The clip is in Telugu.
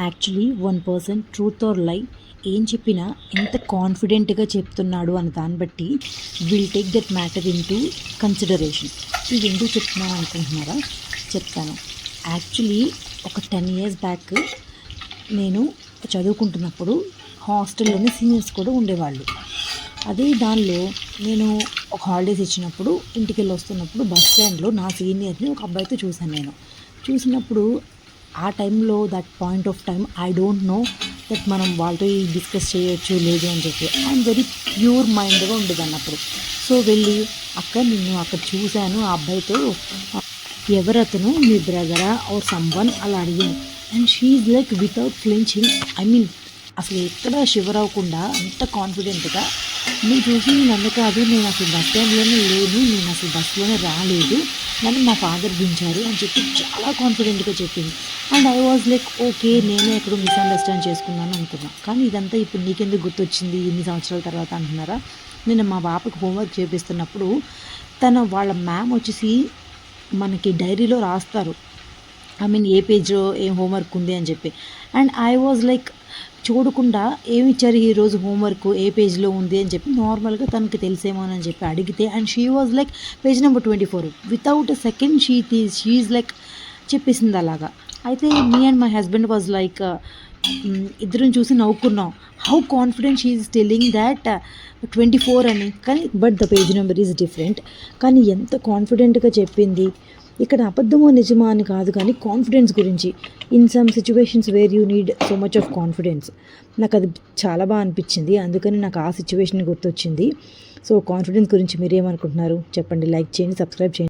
Actually one person truth or లై ఏం చెప్పినా ఎంత కాన్ఫిడెంట్గా చెప్తున్నాడు అని దాన్ని బట్టి will take that matter in to consideration. ఇది ఎందుకు చెప్తున్నాను అనుకుంటున్నారా? చెప్తాను. యాక్చువల్లీ ఒక 10 years బ్యాక్ నేను చదువుకుంటున్నప్పుడు హాస్టల్లోని సీనియర్స్ కూడా ఉండేవాళ్ళు. అదే దానిలో నేను ఒక హాలిడేస్ ఇచ్చినప్పుడు ఇంటికి వెళ్ళి వస్తున్నప్పుడు బస్ స్టాండ్లో నా సీనియర్ని ఒక అబ్బాయితో చూశాను. నేను చూసినప్పుడు ఆ టైంలో that point of time I don't know that మనం వాళ్ళతో డిస్కస్ చేయొచ్చు లేదు అని చెప్పి ఐఎమ్ వెరీ ప్యూర్ మైండ్గా ఉండేదాన్ని అప్పుడు. సో వెళ్ళి నిన్ను అక్కడ చూశాను ఆ అబ్బాయితో, ఎవరతను మీ బ్రదరా ఆర్ సమ్వన్ అలా అడిగాను. And she like without flinching, I mean అసలు ఎక్కడ షివర్ అవ్వకుండా అంత కాన్ఫిడెంట్గా, నువ్వు చూసి నన్ను కాదు, నేను అసలు బస్ స్టాండ్లోనే లేను, నేను అసలు బస్సులోనే రాలేదు, నన్ను మా ఫాదర్ దించారు అని చెప్పి చాలా కాన్ఫిడెంట్గా చెప్పింది. And I was like okay, నేనే ఎక్కడో మిస్అండర్స్టాండ్ చేసుకున్నాను అనుకున్నా. కానీ ఇదంతా ఇప్పుడు నీకెందుకు గుర్తొచ్చింది ఇన్ని సంవత్సరాల తర్వాత అంటున్నారా? నేను మా పాపకి హోంవర్క్ చేపిస్తున్నప్పుడు వాళ్ళ మ్యామ్ వచ్చేసి మనకి డైరీలో రాస్తారు, ఐ మీన్ ఏ పేజ్లో ఏం హోంవర్క్ ఉంది అని చెప్పి. అండ్ ఐ వాజ్ లైక్ చూడకుండా ఏమి ఇచ్చారు ఈరోజు హోంవర్క్, ఏ పేజ్లో ఉంది అని చెప్పి నార్మల్గా తనకి తెలిసేమోనని చెప్పి అడిగితే, and she was like page number 24 without a second she like చెప్పేసింది అలాగా. అయితే me and my husband was like ఇద్దరం చూసి నవ్వుకున్నాం, how confident she is telling that 24 అని. కానీ but the page number is different. కానీ ఎంత కాన్ఫిడెంట్గా చెప్పింది. ఇక్కడ అబద్ధమో నిజమా అని కాదు, కానీ కాన్ఫిడెన్స్ గురించి in some situations where you need so much of confidence. నాకు అది చాలా బాగా అనిపించింది, అందుకని నాకు ఆ సిచ్యువేషన్ గుర్తొచ్చింది. సో కాన్ఫిడెన్స్ గురించి మీరేమనుకుంటున్నారు చెప్పండి, లైక్ చేయండి, సబ్స్క్రైబ్ చేయండి.